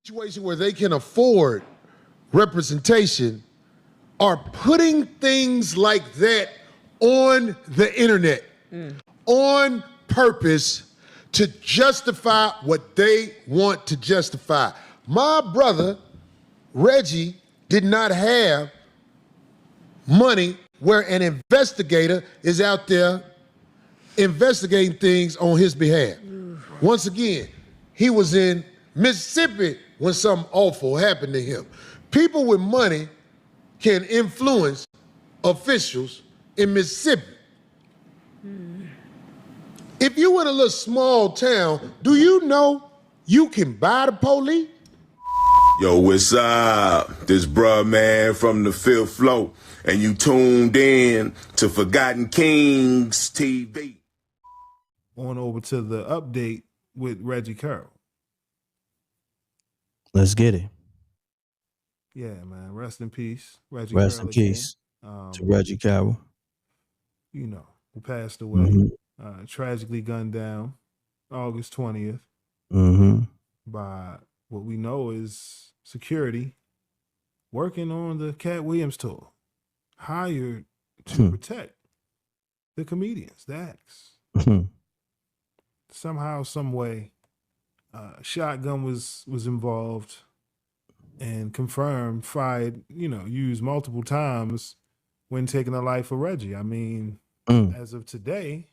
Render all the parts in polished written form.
Situation where they can afford representation are putting things like that on the internet on purpose to justify what they want to justify. My brother, Reggie, did not have money where an investigator is out there investigating things on his behalf. Once again, he was in Mississippi when something awful happened to him. People with money can influence officials in Mississippi. If you in a little small town, do you know you can buy the police? Yo, what's up? This bruh man from the fifth floor, and you tuned in to Forgotten Kings TV. On over to the update with Reggie Carroll. Let's get it. Yeah, man. Rest in peace, Reggie Rest Carroll. in peace to Reggie Carroll. You know, who passed away, tragically gunned down August 20th by what we know is security working on the Katt Williams tour, hired to protect the comedians, the acts. Somehow, some way, shotgun was involved and confirmed, fired, used multiple times when taking the life of Reggie. I mean, as of today,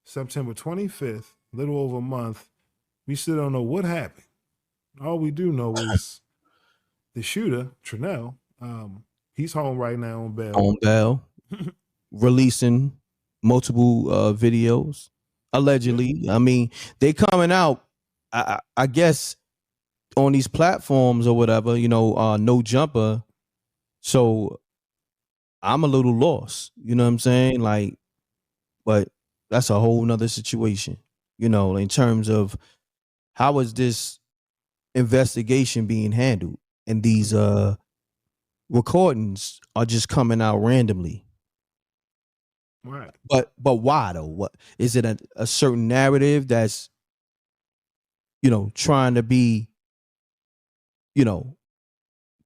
September 25th, a little over a month, we still don't know what happened. All we do know is the shooter, Tranell, he's home right now on bail. On bail, releasing multiple videos, allegedly. I mean, they coming out, I guess, on these platforms or whatever, no jumper. So I'm a little lost, you know what I'm saying? Like, but that's a whole nother situation, in terms of how is this investigation being handled, and these recordings are just coming out randomly. Right. But why though? What is it? A certain narrative that's trying to be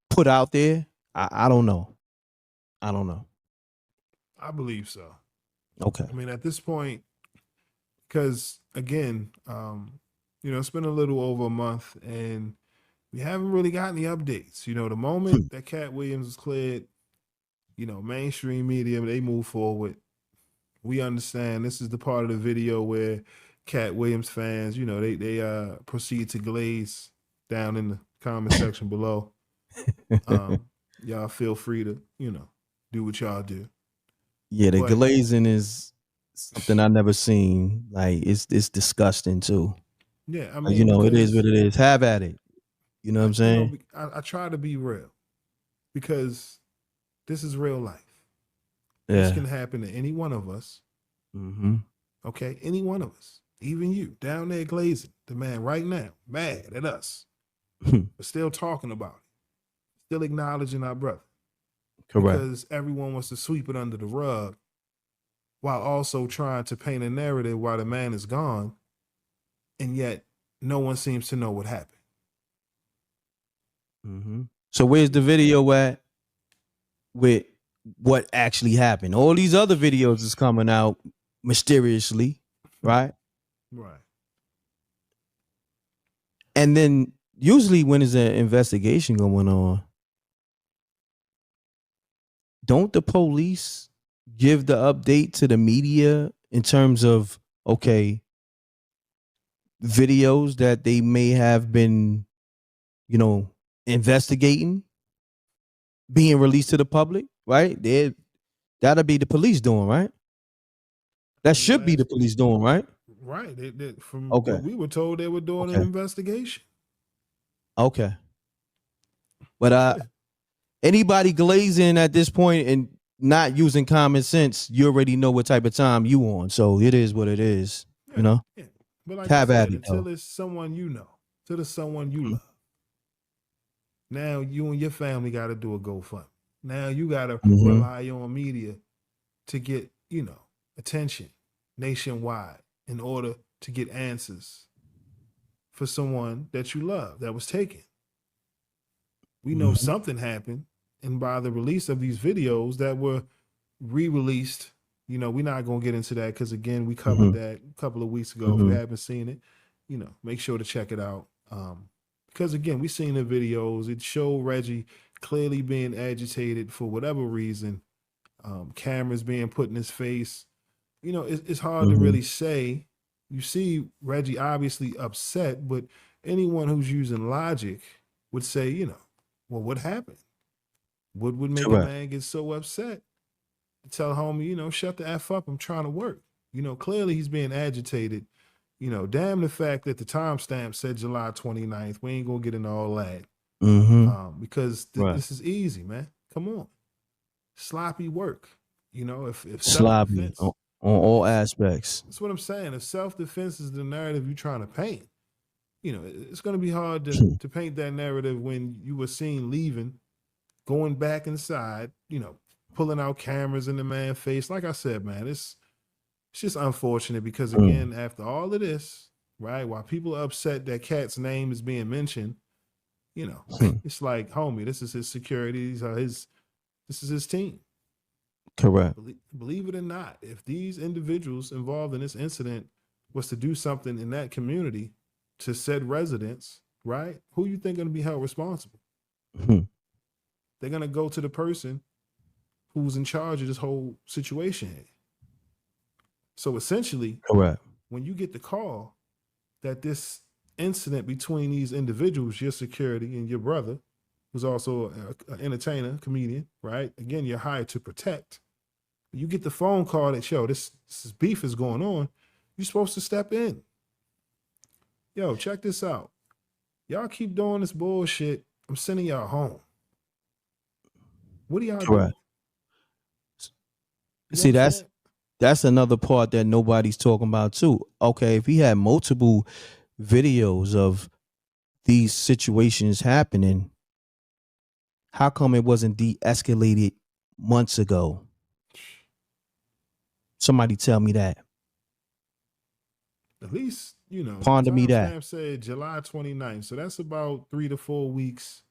put out there? I don't know. I believe so. Okay. I mean, at this point, because again, it's been a little over a month and we haven't really gotten the updates. The moment that Katt Williams was cleared, mainstream media, they move forward. We understand this is the part of the video where Katt Williams fans, they proceed to glaze down in the comment section below. Y'all feel free to, do what y'all do. Yeah, the glazing is something I never seen. Like it's disgusting too. Yeah, I mean, it is what it is. Have at it. You know what I'm saying? I try to be real because this is real life. Yeah. This can happen to any one of us. Okay, any one of us, even you down there glazing the man right now, mad at us, but still talking about it, still acknowledging our brother. Correct. Because everyone wants to sweep it under the rug while also trying to paint a narrative while the man is gone, and yet no one seems to know what happened. So where's the video at with what actually happened? All these other videos is coming out mysteriously, right? Right. And then usually when there's an investigation going on, don't the police give the update to the media in terms of, okay, videos that they may have been, investigating being released to the public, right? That'll be the police doing, right? That should be the police doing, right? Right. From what we were told, they were doing an investigation. Okay. But anybody glazing at this point and not using common sense, you already know what type of time you on. So it is what it is, Yeah. But like have at it, until it's someone you know, till it's someone you love. Now you and your family got to do a GoFundMe. Now you got to rely on media to get, attention nationwide in order to get answers for someone that you love that was taken we know something happened. And by the release of these videos that were re-released, you know, we're not going to get into that because, again, we covered that a couple of weeks ago. If you haven't seen it, you know, make sure to check it out. Because, again, we seen the videos. It showed Reggie clearly being agitated for whatever reason. Cameras being put in his face. You know, it's hard to really say. You see Reggie obviously upset, but anyone who's using logic would say, you know, well, what happened? What would make a man get so upset? Tell homie, you know, shut the F up. I'm trying to work. You know, clearly he's being agitated. You know, damn the fact that the timestamp said July 29th. We ain't going to get into all that. Because this is easy, man. Come on. Sloppy work. You know, if sloppy on all aspects. That's what I'm saying. If self-defense is the narrative you're trying to paint, you know, it's going to be hard to paint that narrative when you were seen leaving, going back inside, you know, pulling out cameras in the man's face. Like I said, man, it's just unfortunate because, again, after all of this, right, while people are upset that Katt's name is being mentioned, you know, it's like, homie, this is his security. This is his team. Correct. Believe it or not, if these individuals involved in this incident was to do something in that community to said residents, right, who you think going to be held responsible? They're going to go to the person who's in charge of this whole situation. So essentially, correct, when you get the call that this incident between these individuals, your security and your brother, who's also an entertainer, comedian, right? Again, you're hired to protect. You get the phone call that, yo, this beef is going on. You're supposed to step in. Yo, check this out. Y'all keep doing this bullshit. I'm sending y'all home. What are y'all doing? See, that's another part that nobody's talking about too. Okay, if he had multiple videos of these situations happening, how come it wasn't de-escalated months ago? Somebody tell me that. At least, you know, ponder me that. Sam said July 29th. So that's about 3 to 4 weeks.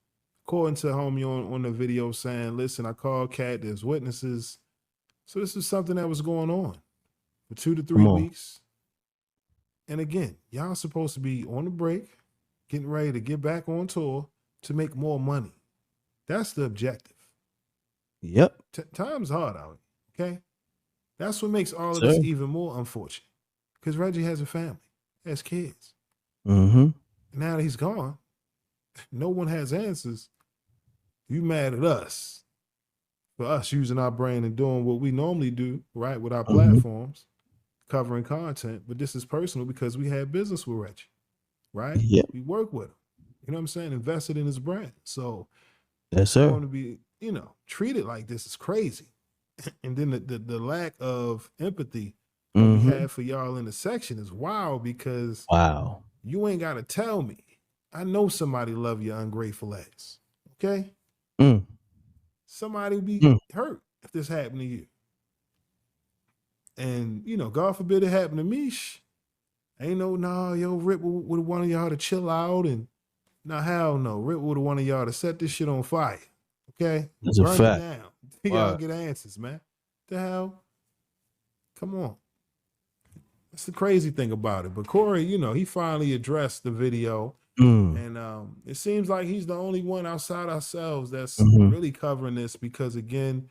According to homie on the video saying, listen, I called Katt, there's witnesses. So this is something that was going on for 2 to 3 weeks. And again, y'all supposed to be on the break, getting ready to get back on tour to make more money. That's the objective. Yep. Time's hard out, okay? That's what makes all of this even more unfortunate. Because Reggie has a family, has kids. And now that he's gone, no one has answers. You mad at us for us using our brain and doing what we normally do, right, with our platforms, covering content. But this is personal because we had business with Reggie, right? Yep. We work with him. You know what I'm saying? Invested in his brand. So yes, sir. going to be, you know, treated like this is crazy. And then the lack of empathy we have for y'all in the section is wild because you ain't got to tell me. I know somebody love your ungrateful ass. Okay? Somebody would be hurt if this happened to you. And, you know, God forbid it happened to me. Ain't no, nah, yo, Rip would have wanted y'all to chill out. And, nah, hell no. Rip would have wanted y'all to set this shit on fire. Okay? That's a fact. Burn it down. Y'all get answers, man. The hell? Come on. That's the crazy thing about it. But Corey, you know, he finally addressed the video. And it seems like he's the only one outside ourselves that's really covering this because, again,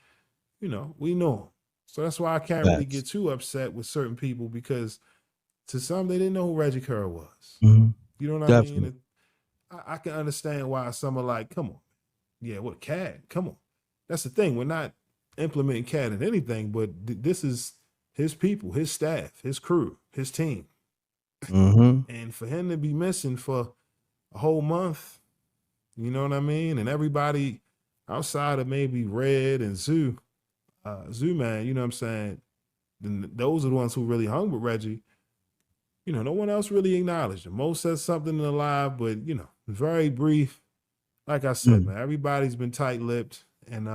you know, we know him. So that's why I can't really get too upset with certain people because to some, they didn't know who Reggie Carroll was. You know what I mean? I can understand why some are like, come on. Yeah, what, Katt? Come on. That's the thing. We're not implementing Katt in anything, but this is his people, his staff, his crew, his team. And for him to be missing for a whole month, you know what I mean? And everybody outside of maybe Red and Zoo Man, you know what I'm saying? Then those are the ones who really hung with Reggie. You know, no one else really acknowledged him. Mo said something in the live, but, you know, very brief. Like I said, man, everybody's been tight-lipped. And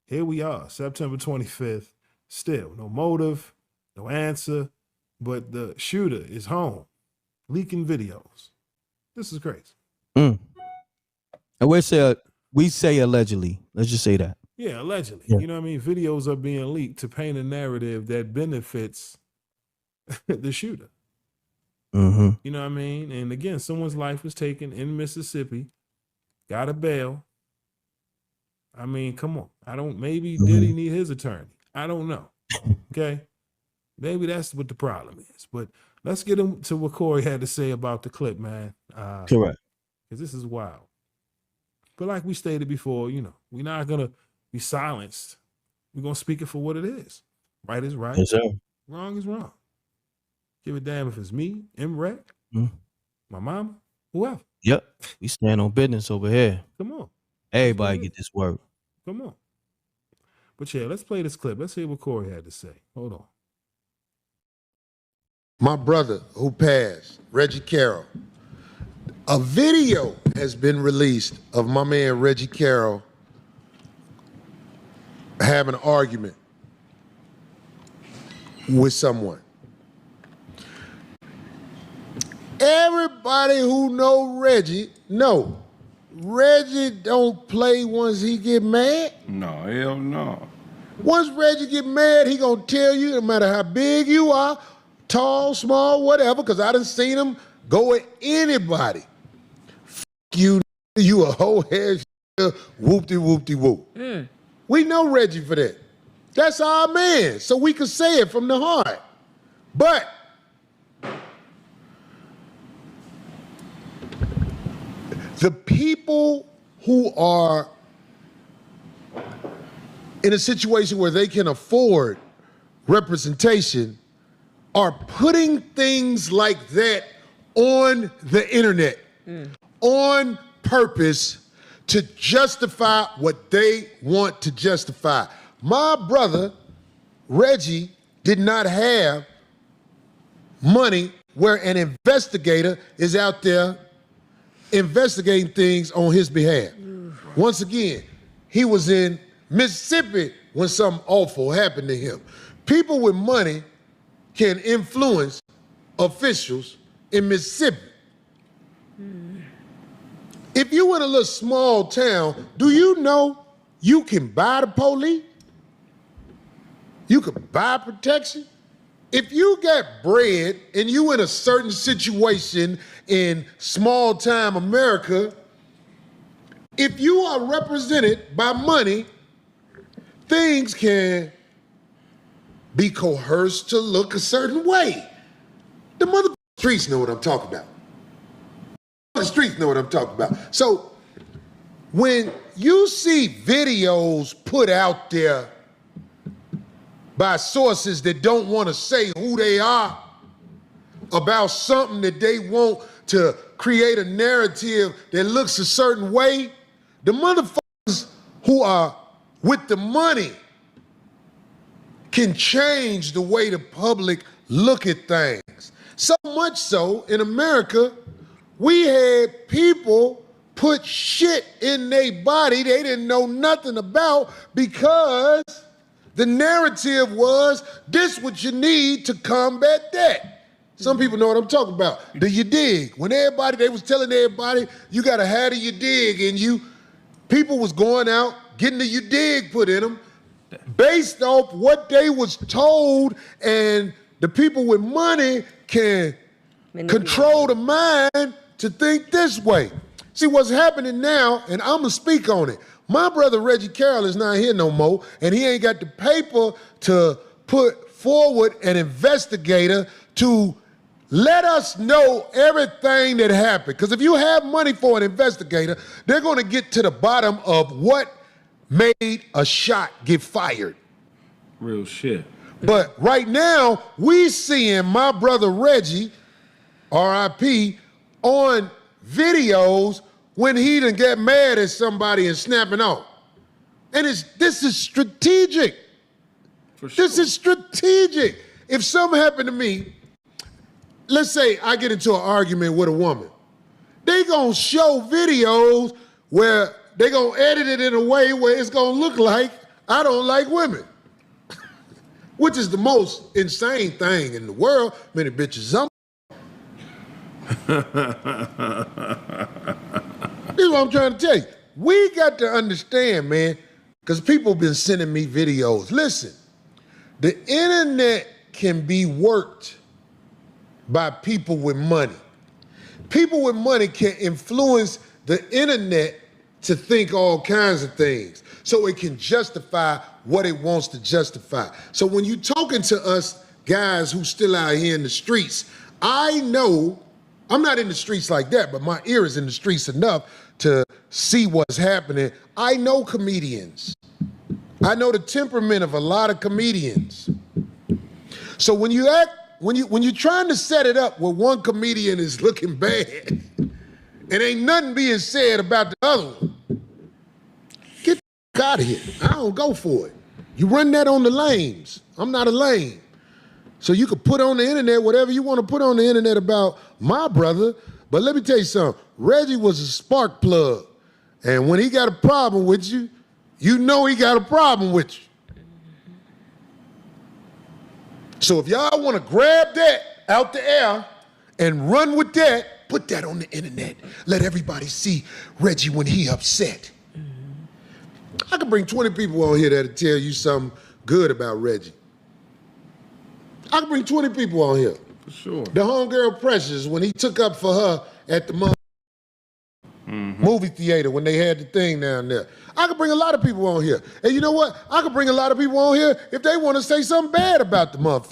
here we are, September 25th. Still, no motive, no answer, but the shooter is home, leaking videos. This is crazy. And we said We say allegedly. Let's just say that. Yeah, allegedly. Yeah. You know what I mean? Videos are being leaked to paint a narrative that benefits the shooter. Mm-hmm. You know what I mean? And again, someone's life was taken in Mississippi, got a bail. I mean, come on. Maybe Diddy need his attorney. I don't know. Okay? Maybe that's what the problem is. But let's get into what Corey had to say about the clip, man. Correct. Because this is wild. But like we stated before, you know, we're not going to be silenced. We're going to speak it for what it is. Right is right. Yes, sir. Wrong is wrong. Give a damn if it's me, MREC, my mama, whoever. Yep. We stand on business over here. Come on. Everybody get this work. Come on. But yeah, let's play this clip. Let's hear what Corey had to say. Hold on. My brother who passed, Reggie Carroll. A video has been released of my man Reggie Carroll having an argument with someone. Everybody who know Reggie know Reggie don't play once he get mad. No, hell no. Once Reggie get mad, he gonna tell you, no matter how big you are, tall, small, whatever, because I done seen him go at anybody. F you a whole head whoop-de-whoop-de-whoop. We know Reggie for that. That's our man, so we can say it from the heart. But the people who are in a situation where they can afford representation are putting things like that on the internet on purpose to justify what they want to justify. My brother, Reggie, did not have money where an investigator is out there investigating things on his behalf. Once again, he was in Mississippi when something awful happened to him. People with money can influence officials in Mississippi. If you in a little small town, do you know you can buy the police? You can buy protection? If you got bread and you in a certain situation in small time America, if you are represented by money, things can be coerced to look a certain way. The mother streets know what I'm talking about. The streets know what I'm talking about. So when you see videos put out there by sources that don't want to say who they are about something that they want to create a narrative that looks a certain way, the motherfuckers who are with the money can change the way the public look at things. So much so, in America, we had people put shit in their body they didn't know nothing about because the narrative was, this what you need to combat that. Some people know what I'm talking about. Do you dig? When they was telling everybody, you gotta have the you dig, and people was going out, getting the you dig put in them, based off what they was told, and the people with money can control the mind to think this way. See, what's happening now, and I'm gonna speak on it. My brother Reggie Carroll is not here no more, and he ain't got the paper to put forward an investigator to let us know everything that happened. Because if you have money for an investigator, they're gonna get to the bottom of what made a shot get fired. Real shit. But right now, we seeing my brother Reggie, R.I.P., on videos when he done get mad at somebody and snapping off. And this is strategic. For sure. This is strategic. If something happened to me, let's say I get into an argument with a woman, they gonna show videos where they gonna edit it in a way where it's gonna look like I don't like women. Which is the most insane thing in the world. Many bitches, this is what I'm trying to tell you. we got to understand, man, because people been sending me videos. Listen, the internet can be worked by people with money. People with money can influence the internet to think all kinds of things so it can justify what it wants to justify. So when you talking to us guys who still out here in the streets, I know, I'm not in the streets like that, but my ear is in the streets enough to see what's happening. I know comedians. I know the temperament of a lot of comedians. So when you're trying to set it up where one comedian is looking bad and ain't nothing being said about the other one, get the out of here. I don't go for it. You run that on the lames. I'm not a lame. So you can put on the internet whatever you want to put on the internet about my brother, but let me tell you something. Reggie was a spark plug, and when he got a problem with you, you know he got a problem with you. So if y'all want to grab that out the air and run with that, put that on the internet. Let everybody see Reggie when he upset. I could bring 20 people on here that'll tell you something good about Reggie. I could bring 20 people on here. For sure. The homegirl Precious, when he took up for her at the movie theater when they had the thing down there. I could bring a lot of people on here. And you know what? I could bring a lot of people on here if they want to say something bad about the motherfucker.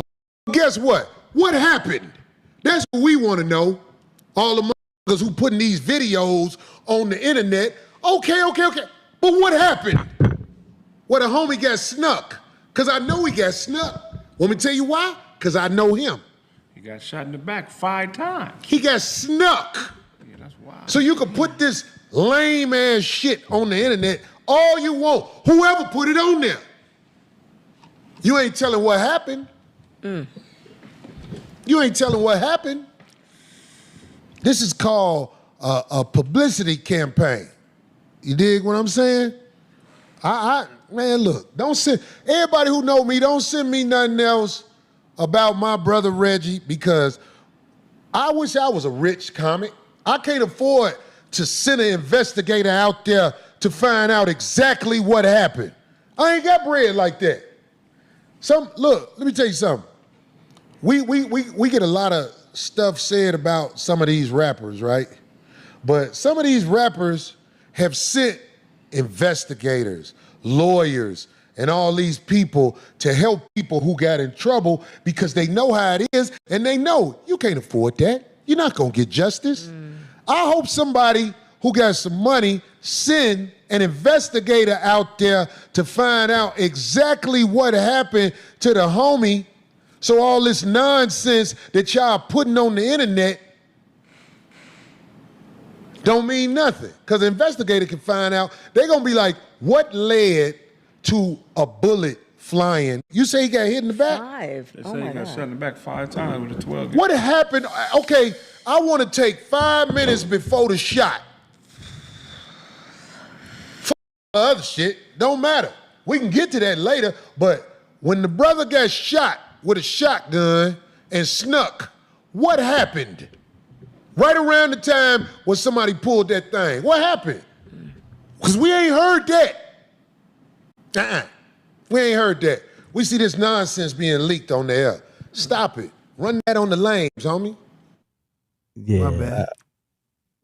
Guess what? What happened? That's what we want to know. All the motherfuckers who putting these videos on the internet. Okay. But what happened? Well, the homie got snuck. Because I know he got snuck. Want me to tell you why? Because I know him. He got shot in the back 5 times. He got snuck. Yeah, that's wild. So you can put this lame ass shit on the internet all you want. Whoever put it on there. You ain't telling what happened. You ain't telling what happened. This is called a publicity campaign. You dig what I'm saying? Man, look, don't send, everybody who know me, don't send me nothing else about my brother Reggie, because I wish I was a rich comic. I can't afford to send an investigator out there to find out exactly what happened. I ain't got bread like that. Look, let me tell you something. We get a lot of stuff said about some of these rappers, right? But some of these rappers have sent investigators, lawyers, and all these people to help people who got in trouble because they know how it is, and they know you can't afford that. You're not gonna get justice. I hope somebody who got some money send an investigator out there to find out exactly what happened to the homie, so all this nonsense that y'all putting on the internet don't mean nothing. Because the investigator can find out, they're gonna be like, what led to a bullet flying? You say he got hit in the back? 5. They Oh say my he got God. shot in the back 5 times with a 12 gauge. What happened? Okay, I want to take 5 minutes before the shot. Fuck the other shit, don't matter. We can get to that later, but when the brother got shot with a shotgun and snuck, what happened? Right around the time when somebody pulled that thing. What happened? Because we ain't heard that. We ain't heard that. We see this nonsense being leaked on the air. Stop it. Run that on the lanes, homie. Yeah. My bad.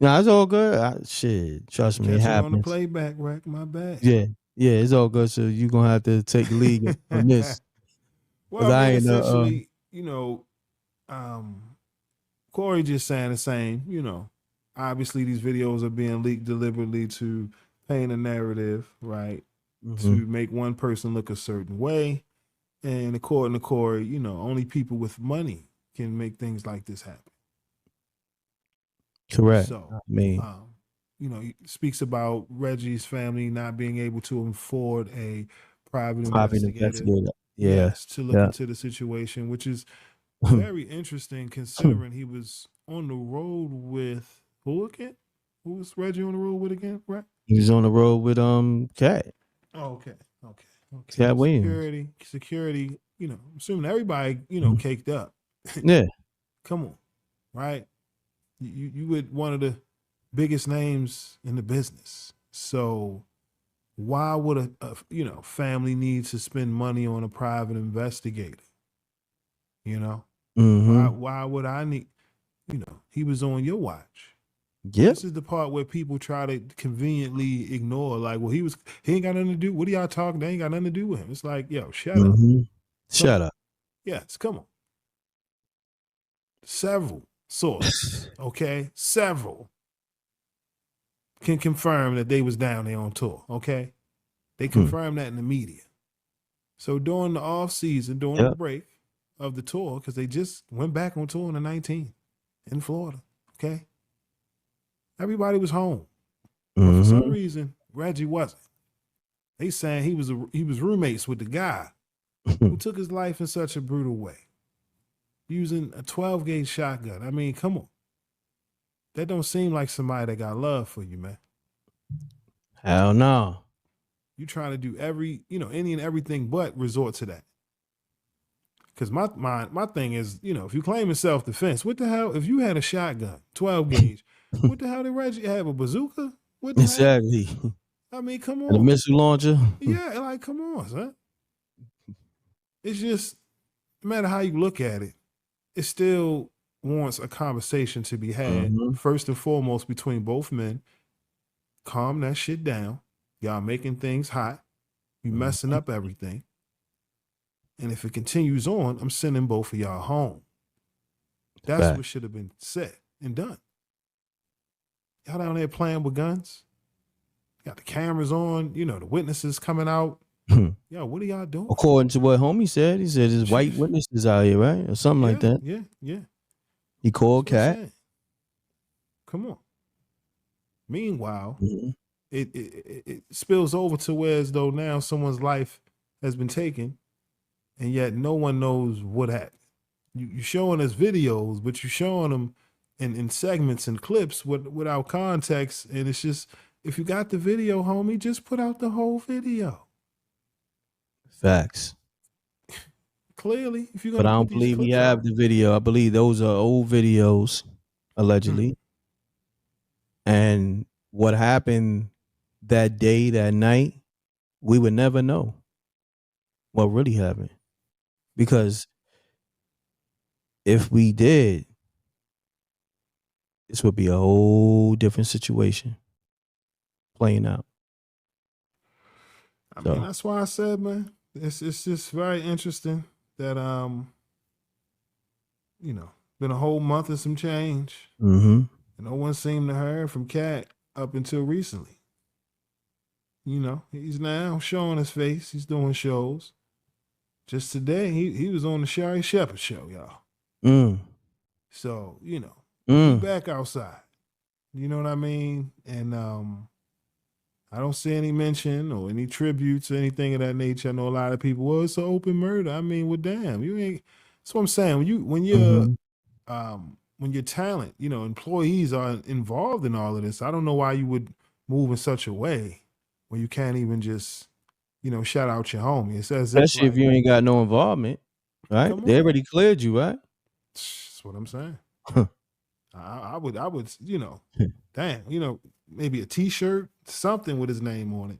No, it's all good. Shit, trust me, it Catch it on the happens. playback rack. My bad. Yeah, it's all good. So you're gonna have to take the lead on this. Well, 'Cause I I mean, ain't know, essentially, Corey just saying the same. Obviously these videos are being leaked deliberately to paint a narrative, right? To make one person look a certain way. And according to Corey, only people with money can make things like this happen. Correct. So, I mean, he speaks about Reggie's family not being able to afford a private private investigator. investigator. Yeah. Yes, to look into the situation, which is very interesting considering he was on the road with who again? Who was Reggie on the road with again, right? He was on the road with Katt. Oh, okay. Katt Williams. Security, I'm assuming everybody, caked up. Yeah. Come on, right? You with one of the biggest names in the business. So why would a family need to spend money on a private investigator? You know, why would I need? He was on your watch. Yep. This is the part where people try to conveniently ignore, like, well, he ain't got nothing to do. What are y'all talking? They ain't got nothing to do with him. It's like, yo, shut up. Shut up. Yes, come on. Several sources, okay? Several can confirm that they was down there on tour, okay? They confirmed that in the media. So during the off season, during the break of the tour, because they just went back on tour on the 19th in Florida, okay? Everybody was home. But for some reason, Reggie wasn't. They saying he was roommates with the guy who took his life in such a brutal way, using a 12-gauge shotgun. I mean, come on. That don't seem like somebody that got love for you, man. Hell no. You trying to do any and everything but resort to that. Because my thing is, if you claim self-defense, what the hell, if you had a shotgun, 12-gauge, what the hell did Reggie have, a bazooka? What the exactly. hell? I mean, come And a on. missile launcher. Yeah, like, come on, son. It's just, no matter how you look at it, it still wants a conversation to be had, first and foremost, between both men. Calm that shit down. Y'all making things hot. You messing up everything. And if it continues on, I'm sending both of y'all home. That's what should have been said and done. Y'all down there playing with guns. Got the cameras on, the witnesses coming out. Yo, what are y'all doing? According to what homie said, he said there's white witnesses out here, right? Or something like that. Yeah. He called Katt. Come on. Meanwhile, it spills over to where as though now someone's life has been taken, and yet no one knows what happened. You showing us videos, but you're showing them in segments and clips without context, and it's just, if you got the video, homie, just put out the whole video. Facts. Clearly, if you're But I gonna don't believe we have the video. I believe those are old videos, allegedly. And what happened that day, that night, we would never know what really happened. Because if we did, this would be a whole different situation playing out. I mean, that's why I said, man, it's just very interesting that been a whole month of some change. And no one seemed to heard from Katt up until recently. He's now showing his face. He's doing shows. Just today, he was on the Sherry Shepherd show, y'all. So, he's back outside. You know what I mean? And I don't see any mention or any tributes or anything of that nature. I know a lot of people, well, it's an open murder. I mean, well, damn, you ain't. That's what I'm saying. When your talent, employees are involved in all of this, I don't know why you would move in such a way where you can't even just, shout out your homie. It says, especially if you ain't got no involvement, right? They already cleared you, right? That's what I'm saying. I would, damn, maybe a T-shirt, something with his name on it.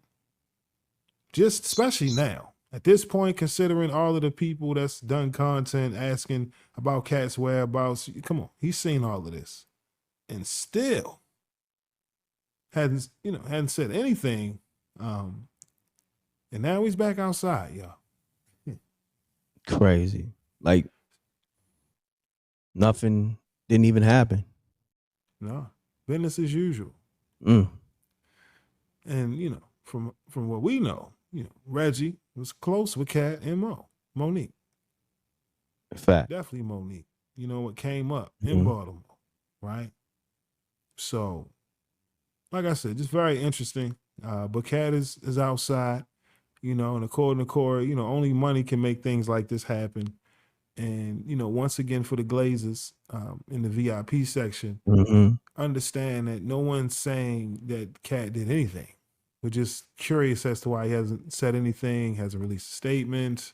Just especially now, at this point, considering all of the people that's done content asking about Katt's whereabouts, come on, he's seen all of this, and still hadn't said anything. And now he's back outside, y'all. Crazy, like nothing didn't even happen. No, business as usual. And from what we know, Reggie was close with Katt and Monique. Fact. Definitely Monique. What came up in Baltimore, right? So, like I said, just very interesting. But Katt is outside, and according to Corey, only money can make things like this happen. And, once again, for the Glazers in the VIP section, understand that no one's saying that Katt did anything. We're just curious as to why he hasn't said anything, hasn't released a statement,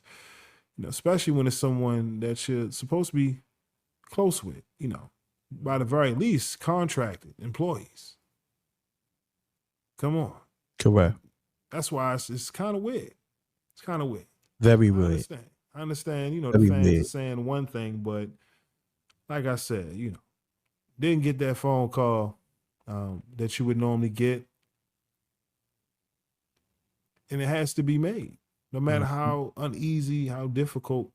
especially when it's someone that you're supposed to be close with, by the very least, contracted employees. Come on. Correct. That's why it's kind of weird. It's kind of weird. Very I weird. understand, the Very fans weird. are saying one thing, but like I said, didn't get that phone call that you would normally get. And it has to be made, no matter how uneasy, how difficult,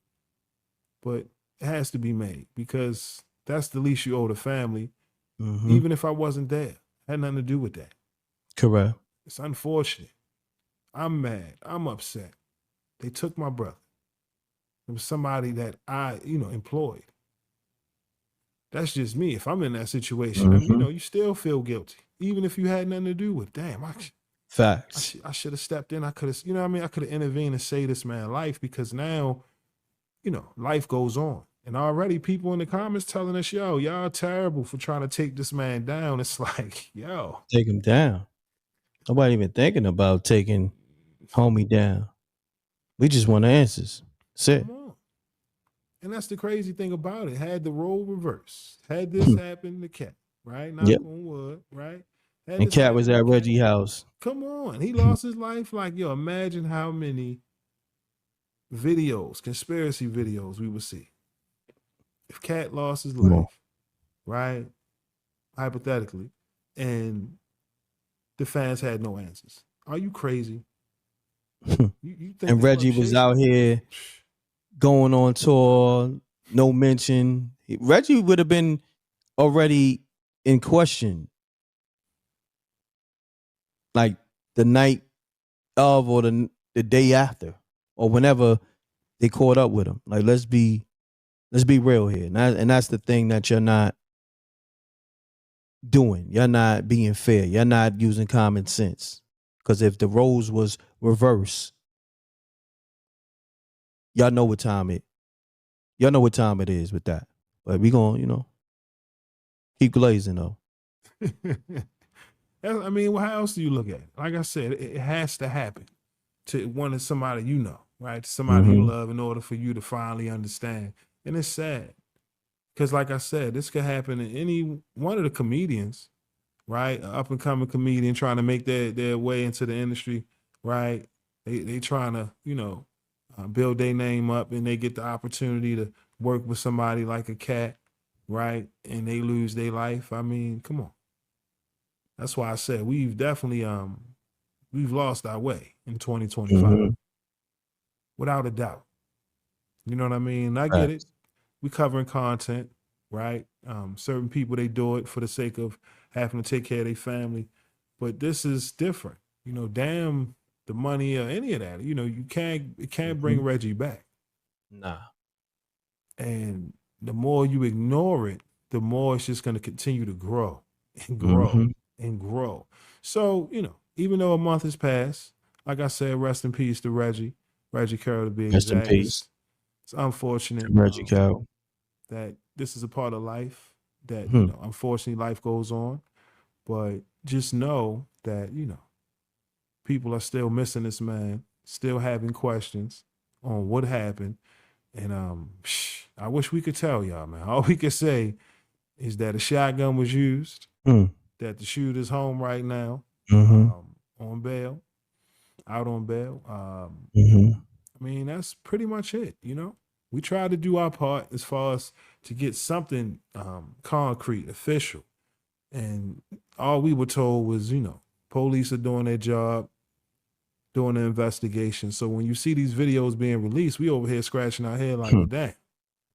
but it has to be made because that's the least you owe the family. Even if I wasn't there, had nothing to do with that. Correct. It's unfortunate. I'm mad. I'm upset. They took my brother. It was somebody that I, employed. That's just me. If I'm in that situation, you still feel guilty, even if you had nothing to do with it. Damn, Facts. I should have stepped in. I could have, I could have intervened and saved this man's life because now, life goes on. And already people in the comments telling us, yo, y'all terrible for trying to take this man down. It's like, yo. Take him down. Nobody even thinking about taking homie down. We just want answers. That's it. Come on. And that's the crazy thing about it. Had the role reversed. Had this happened to Katt, right? Knock on wood, right? And Katt was at Reggie house. Come on. He lost his life. Like, yo, imagine how many videos, conspiracy videos we would see. If Katt lost his life, right? Hypothetically, and the fans had no answers. Are you crazy? You think And Reggie was out here going on tour, no mention. Reggie would have been already in question. Like the night of or the day after or whenever they caught up with him. Like, let's be real here. And that's the thing that you're not doing. You're not being fair. You're not using common sense. Because if the roles was reversed, y'all know what time it is with that. But we gonna, keep glazing though. I mean, well, how else do you look at it? Like I said, it has to happen to one of somebody right? Somebody you love in order for you to finally understand. And it's sad. Because like I said, this could happen to any one of the comedians, right? An up-and-coming comedian trying to make their way into the industry, right? They trying to, build their name up and they get the opportunity to work with somebody like a Katt, right? And they lose their life. I mean, come on. That's why I said we've definitely we've lost our way in 2025. Without a doubt. You know what I mean? I get it. We covering content, right? Certain people, they do it for the sake of having to take care of their family. But this is different. Damn the money or any of that. It can't bring Reggie back. Nah. And the more you ignore it, the more it's just going to continue to grow and grow and grow. So, even though a month has passed, like I said, rest in peace to Reggie Carroll to be exact. Rest in peace. It's unfortunate. Reggie Carroll. That this is a part of life that, unfortunately life goes on, but just know that, people are still missing this man, still having questions on what happened. And I wish we could tell y'all, man. All we could say is that a shotgun was used, that the shooter's home right now, on bail, out on bail. I mean, that's pretty much it, We tried to do our part as far as to get something concrete, official. And all we were told was, police are doing their job, doing the investigation. So when you see these videos being released, we over here scratching our head like, well, dang,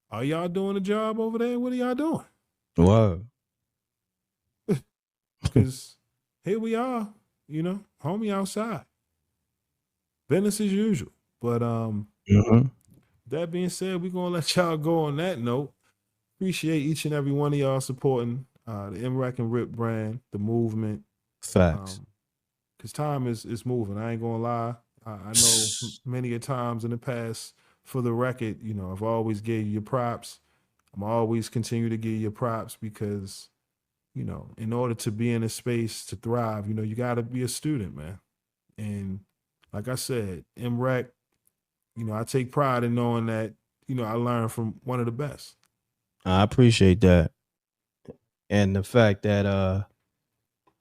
are y'all doing a job over there? What are y'all doing? Wow. Because here we are, homie outside. Business as usual. But that being said, we're going to let y'all go on that note. Appreciate each and every one of y'all supporting the MREC and RIP brand, the movement. Facts. Because time is moving. I ain't going to lie. I know many a times in the past, for the record, I've always gave you your props. I'm always continue to give you your props because, in order to be in a space to thrive, you got to be a student, man. And like I said, MREC, I take pride in knowing that, I learned from one of the best. I appreciate that. And the fact that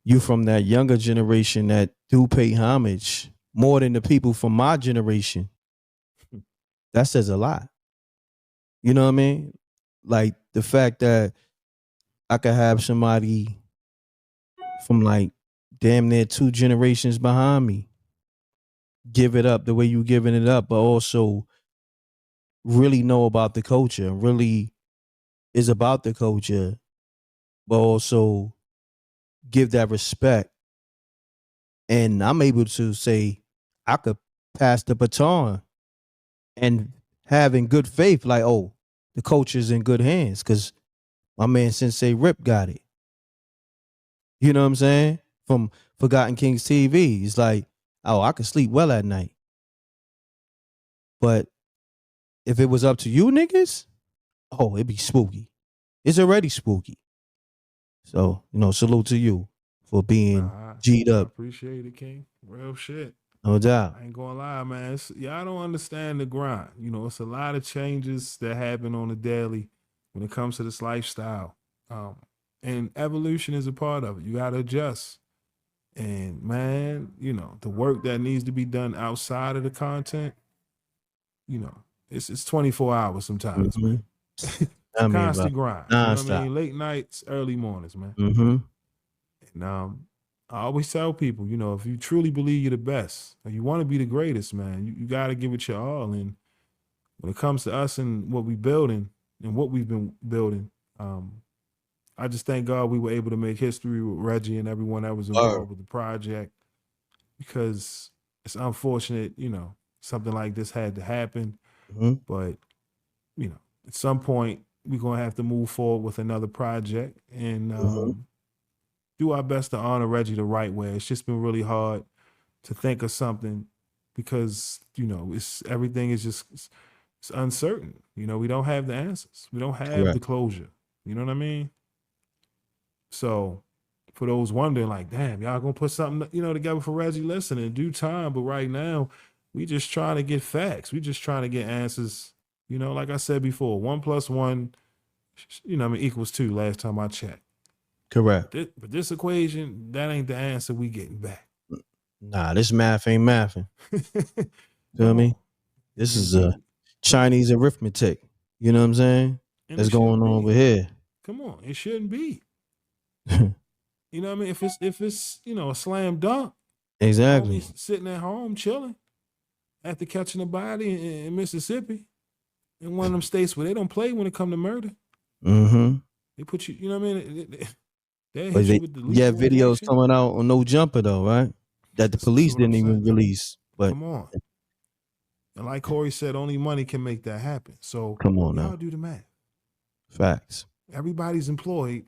you from that younger generation that do pay homage more than the people from my generation, that says a lot. You know what I mean? Like the fact that I could have somebody from like damn near 2 generations behind me give it up the way you giving it up, but also really know about the culture, really is about the culture, but also give that respect. And I'm able to say I could pass the baton and having good faith, like, oh, the culture's in good hands because my man Sensei Rip got it. You know what I'm saying? From Forgotten Kings TV. It's like, oh, I could sleep well at night. But if it was up to you niggas, oh, it'd be spooky. It's already spooky. So, salute to you for being G'd I up. appreciate it, King. Real shit. No doubt. I ain't gonna lie, man. Y'all don't understand the grind. It's a lot of changes that happen on the daily when it comes to this lifestyle. And evolution is a part of it. You gotta adjust. And man, the work that needs to be done outside of the content, it's 24 hours sometimes, man. It's a constant grind. You know what I mean? Late nights, early mornings, man. Mm-hmm. And I always tell people, if you truly believe you're the best, or you want to be the greatest, man, you got to give it your all. And when it comes to us and what we building and what we've been building, I just thank God we were able to make history with Reggie and everyone that was involved with the project, because it's unfortunate, something like this had to happen. Mm-hmm. But, at some point we're going to have to move forward with another project and do our best to honor Reggie the right way. It's just been really hard to think of something because, everything is just it's uncertain. We don't have the answers. We don't have the closure. You know what I mean? So for those wondering, like, damn, y'all gonna put something, together for Reggie, listen, in due time. But right now, we just trying to get facts. We just trying to get answers. Like I said before, 1 + 1, equals 2 last time I checked. Correct. But this equation, that ain't the answer we getting back. Nah, this math ain't mathing. Feel me? This is a Chinese arithmetic. You know what I'm saying? And That's going on over here. Come on, it shouldn't be. You know what I mean? If it's a slam dunk. Exactly. Sitting at home chilling after catching a body in Mississippi, in one of them states where they don't play when it come to murder. Mm-hmm. They put you, you know what I mean? They But hit you with the videos injection. coming out on No Jumper though, right? That the police didn't even release. But come on. And like Corey said, only money can make that happen. So come on y'all now. do the math. Facts. Everybody's employed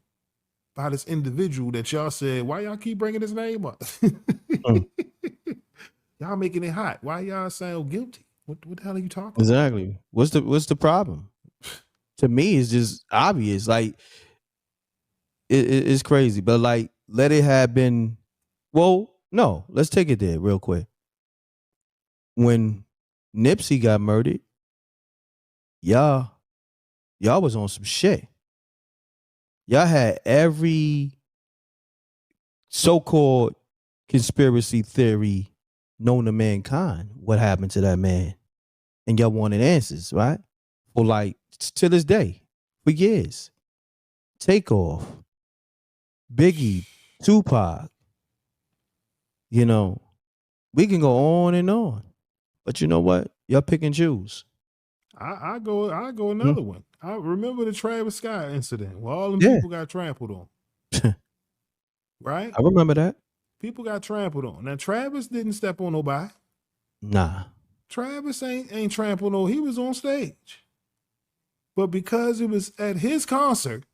by this individual that y'all said, why y'all keep bringing his name up? Y'all making it hot. Why y'all sound guilty? What the hell are you talking about? Exactly. What's the problem? To me, it's just obvious. Like it's crazy, but like let it have been. Well, no, let's take it there real quick. When Nipsey got murdered, y'all was on some shit. Y'all had every so-called conspiracy theory known to mankind. What happened to that man? And y'all wanted answers, right? For like to this day, for years. Takeoff, Biggie, Tupac. We can go on and on. But you know what? Y'all pick and choose. I go another one. I remember the Travis Scott incident where all them people got trampled on. Right? I remember that. People got trampled on. Now Travis didn't step on nobody. Nah. Travis ain't trampled on. He was on stage. But because it was at his concert,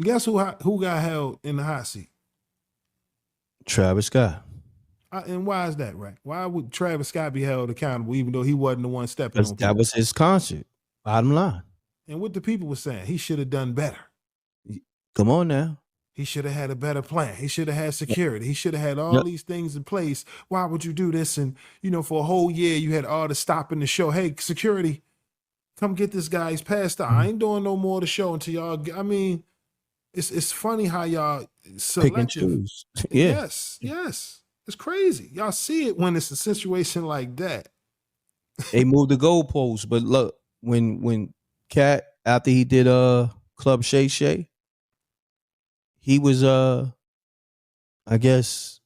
guess who got held in the hot seat? Travis Scott. And why is that, right? Why would Travis Scott be held accountable even though he wasn't the one stepping on people? That was his concert. Bottom line. And what the people were saying, he should have done better. Come on now. He should have had a better plan. He should have had security. He should have had all these things in place. Why would you do this? And, for a whole year, you had all the stopping the show. Hey, security, come get this guy. He's passed out. I ain't doing no more of the show until y'all, it's funny how y'all Pick and selective. choose. Yeah. Yes. It's crazy. Y'all see it when it's a situation like that. They moved the goalposts. But look, when Katt, after he did Club Shay Shay, he was I guess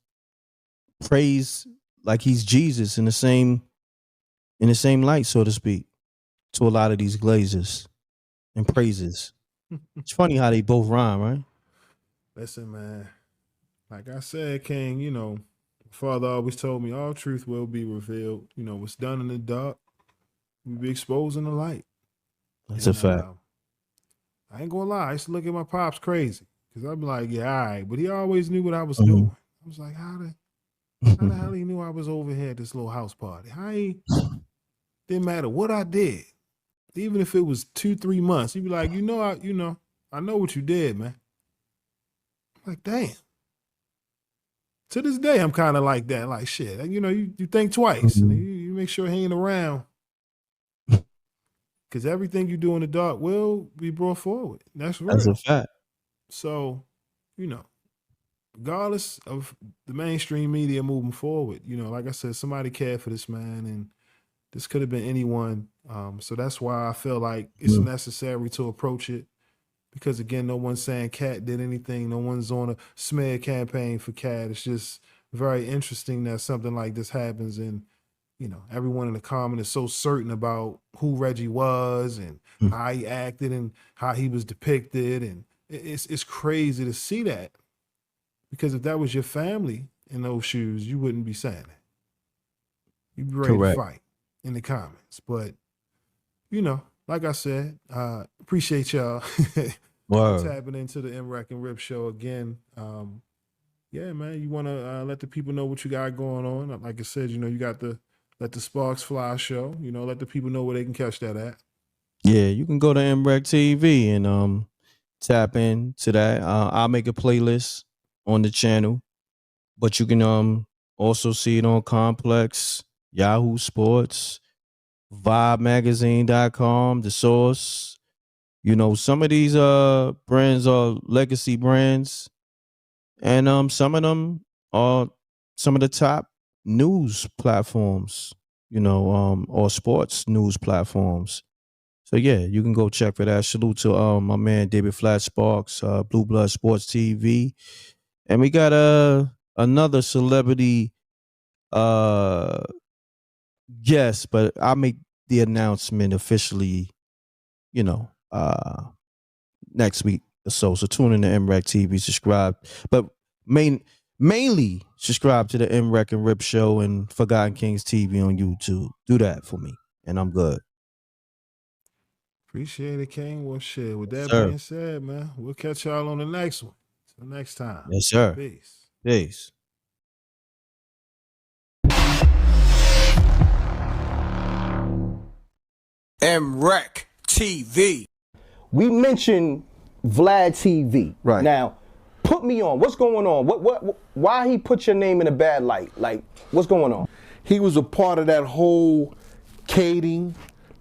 praised like he's Jesus in the same light, so to speak, to a lot of these glazers and praises. It's funny how they both rhyme, right? Listen, man. Like I said, King, you know, Father always told me all truth will be revealed. You know, what's done in the dark will be exposed in the light. That's a fact. I ain't gonna lie. I used to look at my pops crazy because I'd be like, yeah, all right. But he always knew what I was doing. I was like, how the hell he knew I was over here at this little house party? Didn't matter what I did. Even if it was 2-3 months, he'd be like, I know what you did, man. I'm like, damn. To this day, I'm kind of like that. Like, shit, you think twice. And you make sure he ain't around. Because everything you do in the dark will be brought forward. That's real. That's a fact. So, regardless of the mainstream media moving forward, like I said, somebody cared for this man, and this could have been anyone. So that's why I feel like it's necessary to approach it. Because again, no one's saying Katt did anything. No one's on a smear campaign for Katt. It's just very interesting that something like this happens, and everyone in the comment is so certain about who Reggie was and how he acted and how he was depicted, and it's crazy to see that. Because if that was your family in those shoes, you wouldn't be saying it. You'd be ready to fight in the comments. But like I said, appreciate y'all tapping into the MREC and Rip show again. Yeah, man, you want to let the people know what you got going on. Like I said, you got the Let the Sparks Fly show. Let the people know where they can catch that at. Yeah, you can go to MREC TV and tap into that. I'll make a playlist on the channel, but you can also see it on Complex, Yahoo Sports, VibeMagazine.com, The Source. Some of these brands are legacy brands, and some of them are some of the top news platforms, or sports news platforms. So yeah, you can go check for that. Salute to my man David Flat Sparks, Blue Blood Sports TV. And we got another celebrity guest, but I'll make the announcement officially, next week or so. So tune in to MREC TV, subscribe. But mainly subscribe to the MREC and Rip show and Forgotten Kings TV on YouTube. Do that for me, and I'm good. Appreciate it, King. Well, shit. With that being said, man, we'll catch y'all on the next one. Till next time. Yes, sir. Peace. Peace. MREC TV. We mentioned Vlad TV. Right. Now, put me on. What's going on? Why he put your name in a bad light? Like, what's going on? He was a part of that whole Kading,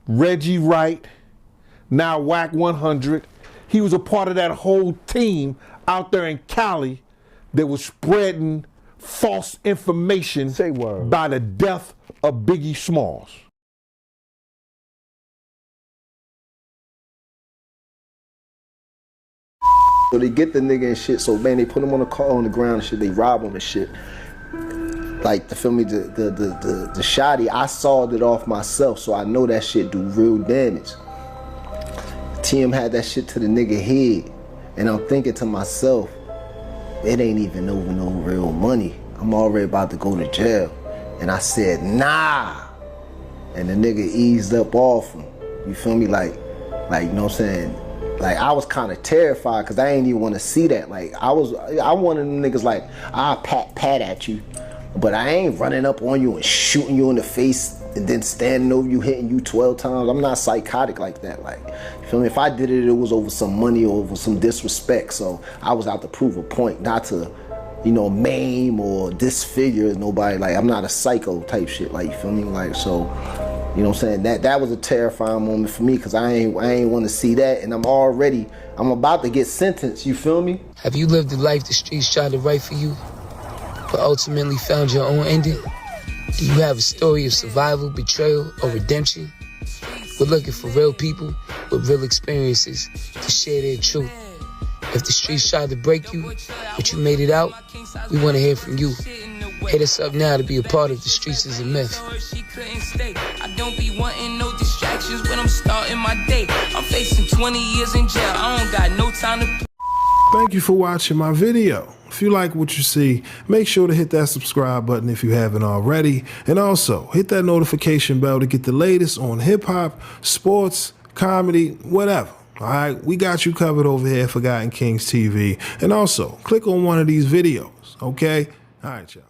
Reggie Wright, now WAC 100. He was a part of that whole team out there in Cali that was spreading false information by the death of Biggie Smalls. So they get the nigga and shit. So man, they put him on the car on the ground and shit. They rob him and shit. Like, feel me, the shotty, I sawed it off myself, so I know that shit do real damage. TM had that shit to the nigga head, and I'm thinking to myself, it ain't even over no real money. I'm already about to go to jail. And I said, nah. And the nigga eased up off him. You feel me? Like, you know what I'm saying? Like, I was kind of terrified because I ain't even want to see that. Like, I wanted them niggas like, I'll pat at you, but I ain't running up on you and shooting you in the face and then standing over you, hitting you 12 times. I'm not psychotic like that. Like, you feel me? If I did it, it was over some money or over some disrespect. So I was out to prove a point, not to, maim or disfigure nobody. Like, I'm not a psycho type shit. Like, you feel me? Like, so, You know what I'm saying? That was a terrifying moment for me because I ain't want to see that, and I'm about to get sentenced. You feel me? Have you lived the life the streets tried to write for you, but ultimately found your own ending? Do you have a story of survival, betrayal, or redemption? We're looking for real people with real experiences to share their truth. If the streets tried to break you, but you made it out, we want to hear from you. Hit us up now to be a part of The Streets Is a Myth. I don't be wanting no distractions when I'm starting my day. I'm facing 20 years in jail. I don't got no time to... Thank you for watching my video. If you like what you see, make sure to hit that subscribe button if you haven't already. And also, hit that notification bell to get the latest on hip-hop, sports, comedy, whatever. All right, we got you covered over here at Forgotten Kings TV. And also, click on one of these videos, okay? All right, y'all.